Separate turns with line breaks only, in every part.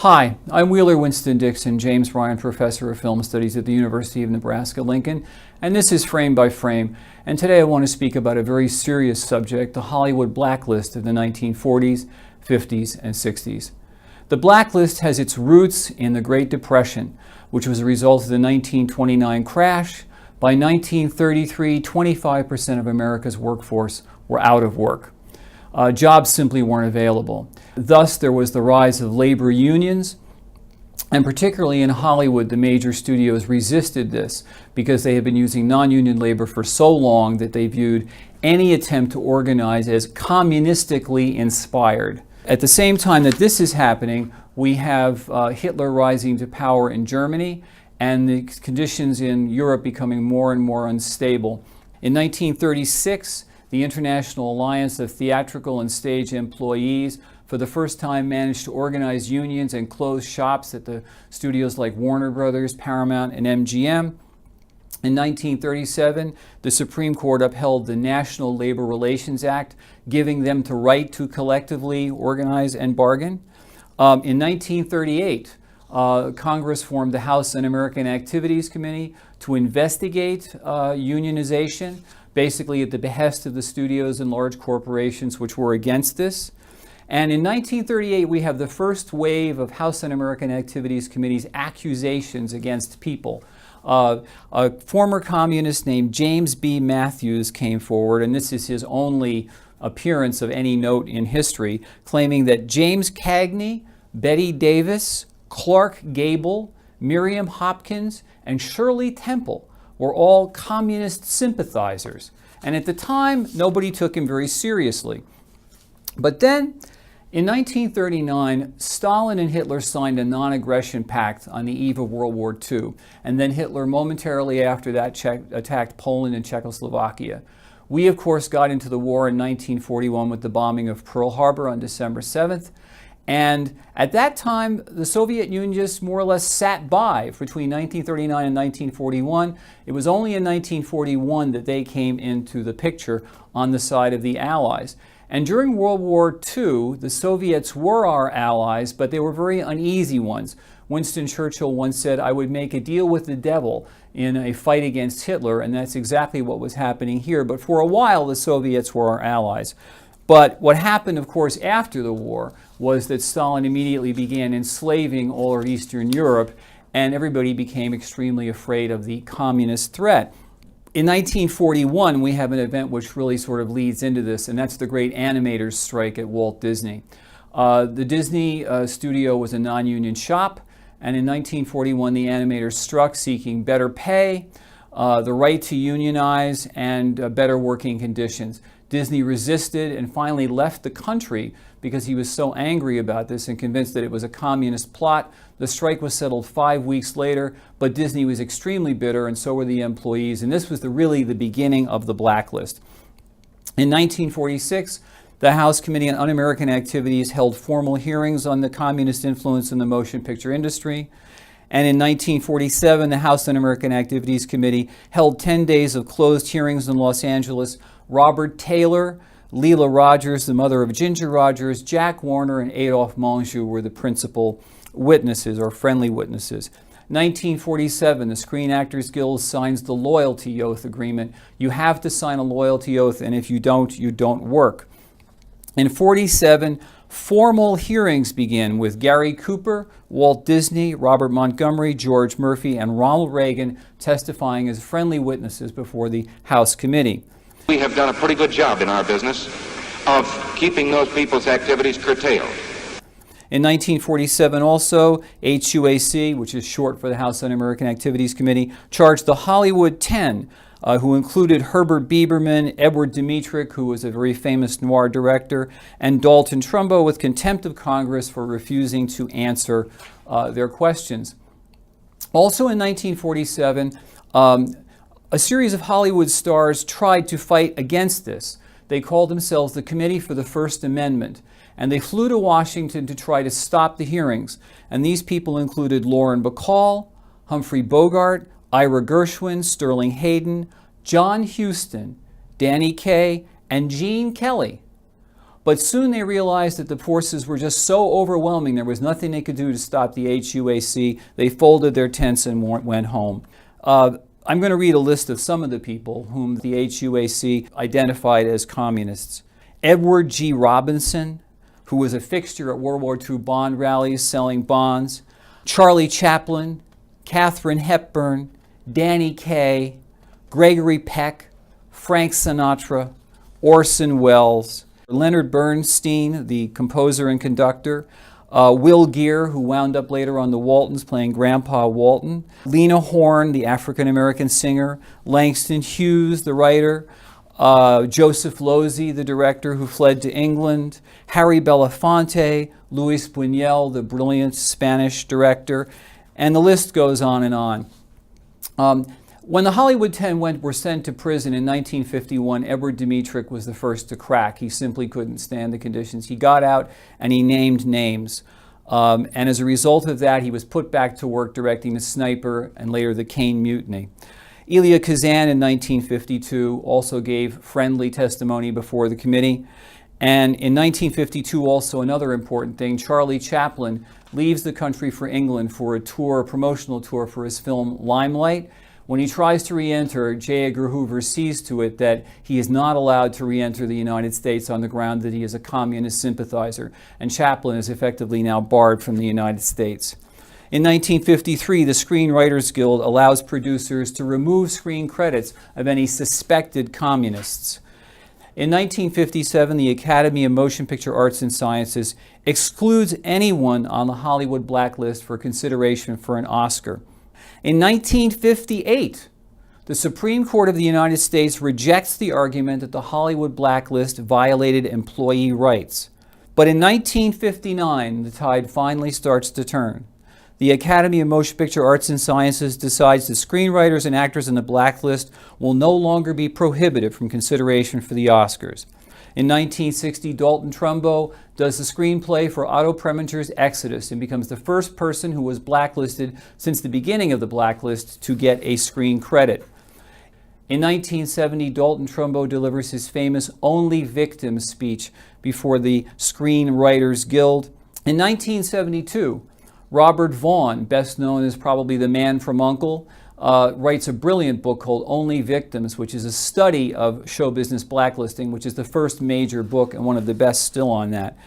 Hi, I'm Wheeler Winston Dixon, James Ryan Professor of Film Studies at the University of Nebraska-Lincoln, and this is Frame by Frame. And today I want to speak about a very serious subject, the Hollywood Blacklist of the 1940s, 50s, and 60s. The Blacklist has its roots in the Great Depression, which was a result of the 1929 crash. By 1933, 25% of America's workforce were out of work. Jobs simply weren't available. Thus, there was the rise of labor unions, and particularly in Hollywood, the major studios resisted this because they had been using non-union labor for so long that they viewed any attempt to organize as communistically inspired. At the same time that this is happening, we have Hitler rising to power in Germany and the conditions in Europe becoming more and more unstable. In 1936, the International Alliance of Theatrical and Stage Employees for the first time managed to organize unions and close shops at the studios like Warner Brothers, Paramount, and MGM. In 1937, the Supreme Court upheld the National Labor Relations Act, giving them the right to collectively organize and bargain. In 1938, Congress formed the House Un-American Activities Committee to investigate unionization, basically at the behest of the studios and large corporations which were against this. And in 1938, we have the first wave of House Un-American Activities Committee's accusations against people. A former communist named James B. Matthews came forward, and this is his only appearance of any note in history, claiming that James Cagney, Bette Davis, Clark Gable, Miriam Hopkins, and Shirley Temple were all communist sympathizers. And at the time, nobody took him very seriously. But then, in 1939, Stalin and Hitler signed a non-aggression pact on the eve of World War II. And then Hitler, momentarily after that, attacked Poland and Czechoslovakia. We, of course, got into the war in 1941 with the bombing of Pearl Harbor on December 7th. And at that time, the Soviet Union just more or less sat by between 1939 and 1941. It was only in 1941 that they came into the picture on the side of the Allies. And during World War II, the Soviets were our allies, but they were very uneasy ones. Winston Churchill once said, "I would make a deal with the devil in a fight against Hitler," and that's exactly what was happening here. But for a while, the Soviets were our allies. But what happened, of course, after the war was that Stalin immediately began enslaving all of Eastern Europe, and everybody became extremely afraid of the communist threat. In 1941, we have an event which really sort of leads into this, and that's the great animators strike at Walt Disney. The Disney studio was a non-union shop, and in 1941, the animators struck seeking better pay, the right to unionize, and better working conditions. Disney resisted and finally left the country because he was so angry about this and convinced that it was a communist plot. The strike was settled 5 weeks later, but Disney was extremely bitter, and so were the employees, and this was really the beginning of the blacklist. In 1946, the House Committee on Un-American Activities held formal hearings on the communist influence in the motion picture industry. And in 1947, the House Un-American Activities Committee held 10 days of closed hearings in Los Angeles. Robert Taylor, Leela Rogers, the mother of Ginger Rogers, Jack Warner, and Adolphe Menjou were the principal witnesses or friendly witnesses. 1947, the Screen Actors Guild signs the Loyalty Oath Agreement. You have to sign a loyalty oath, and if you don't work. In 47, formal hearings begin with Gary Cooper, Walt Disney, Robert Montgomery, George Murphy, and Ronald Reagan testifying as friendly witnesses before the House Committee.
We have done a pretty good job in our business of keeping those people's activities curtailed.
In 1947 also, HUAC, which is short for the House Un-American Activities Committee, charged the Hollywood 10, who included Herbert Bieberman, Edward Dmytryk, who was a very famous noir director, and Dalton Trumbo with contempt of Congress for refusing to answer their questions. Also in 1947, a series of Hollywood stars tried to fight against this. They called themselves the Committee for the First Amendment, and they flew to Washington to try to stop the hearings. And these people included Lauren Bacall, Humphrey Bogart, Ira Gershwin, Sterling Hayden, John Huston, Danny Kaye, and Gene Kelly. But soon they realized that the forces were just so overwhelming, there was nothing they could do to stop the HUAC. They folded their tents and went home. I'm going to read a list of some of the people whom the HUAC identified as communists. Edward G. Robinson, who was a fixture at World War II bond rallies selling bonds. Charlie Chaplin, Katharine Hepburn, Danny Kaye, Gregory Peck, Frank Sinatra, Orson Welles, Leonard Bernstein, the composer and conductor, Will Geer, who wound up later on the Waltons playing Grandpa Walton, Lena Horne, the African-American singer, Langston Hughes, the writer, Joseph Losey, the director who fled to England, Harry Belafonte, Luis Buñuel, the brilliant Spanish director, and the list goes on and on. When the Hollywood 10 were sent to prison in 1951, Edward Dmytryk was the first to crack. He simply couldn't stand the conditions. He got out and he named names. And as a result of that, he was put back to work directing The Sniper and later The Caine Mutiny. Elia Kazan in 1952 also gave friendly testimony before the committee. And in 1952, also another important thing, Charlie Chaplin leaves the country for England for a promotional tour for his film Limelight. When he tries to re-enter, J. Edgar Hoover sees to it that he is not allowed to re-enter the United States on the ground that he is a communist sympathizer, and Chaplin is effectively now barred from the United States. In 1953, the Screenwriters Guild allows producers to remove screen credits of any suspected communists. In 1957, the Academy of Motion Picture Arts and Sciences excludes anyone on the Hollywood Blacklist for consideration for an Oscar. In 1958, the Supreme Court of the United States rejects the argument that the Hollywood Blacklist violated employee rights. But in 1959, the tide finally starts to turn. The Academy of Motion Picture Arts and Sciences decides that screenwriters and actors on the blacklist will no longer be prohibited from consideration for the Oscars. In 1960, Dalton Trumbo does the screenplay for Otto Preminger's Exodus and becomes the first person who was blacklisted since the beginning of the blacklist to get a screen credit. In 1970, Dalton Trumbo delivers his famous Only Victims speech before the Screenwriters Guild. In 1972, Robert Vaughn, best known as probably the man from U.N.C.L.E., writes a brilliant book called Only Victims, which is a study of show business blacklisting, which is the first major book and one of the best still on that.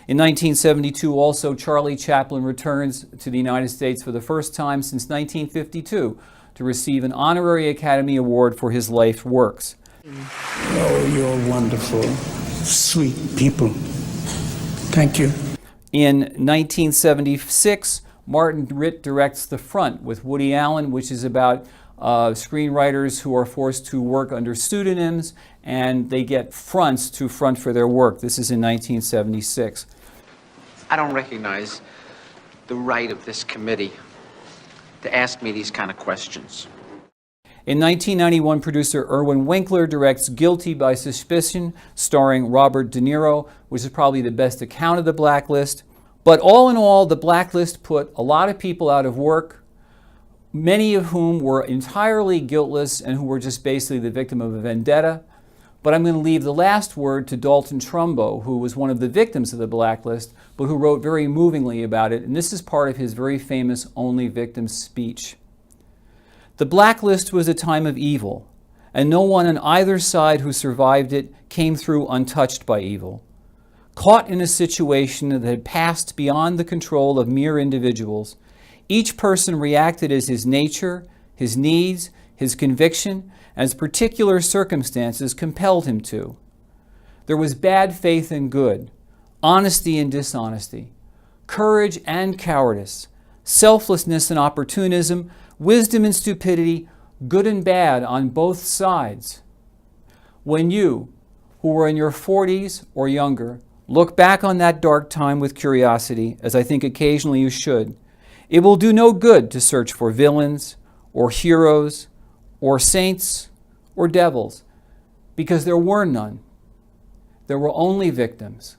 In 1972, also, Charlie Chaplin returns to the United States for the first time since 1952 to receive an honorary Academy Award for his life works.
Oh, you're wonderful, sweet people. Thank you.
In 1976, Martin Ritt directs The Front with Woody Allen, which is about screenwriters who are forced to work under pseudonyms, and they get fronts to front for their work. This is in 1976.
I don't recognize the right of this committee to ask me these kind of questions.
In 1991, producer Irwin Winkler directs Guilty by Suspicion, starring Robert De Niro, which is probably the best account of the blacklist. But all in all, the blacklist put a lot of people out of work, many of whom were entirely guiltless and who were just basically the victim of a vendetta. But I'm going to leave the last word to Dalton Trumbo, who was one of the victims of the blacklist, but who wrote very movingly about it. And this is part of his very famous Only Victims speech. The blacklist was a time of evil, and no one on either side who survived it came through untouched by evil. Caught in a situation that had passed beyond the control of mere individuals, each person reacted as his nature, his needs, his conviction, as particular circumstances compelled him to. There was bad faith and good, honesty and dishonesty, courage and cowardice, selflessness and opportunism, wisdom and stupidity, good and bad on both sides. When you, who were in your 40s or younger, look back on that dark time with curiosity, as I think occasionally you should, it will do no good to search for villains or heroes or saints or devils, because there were none. There were only victims.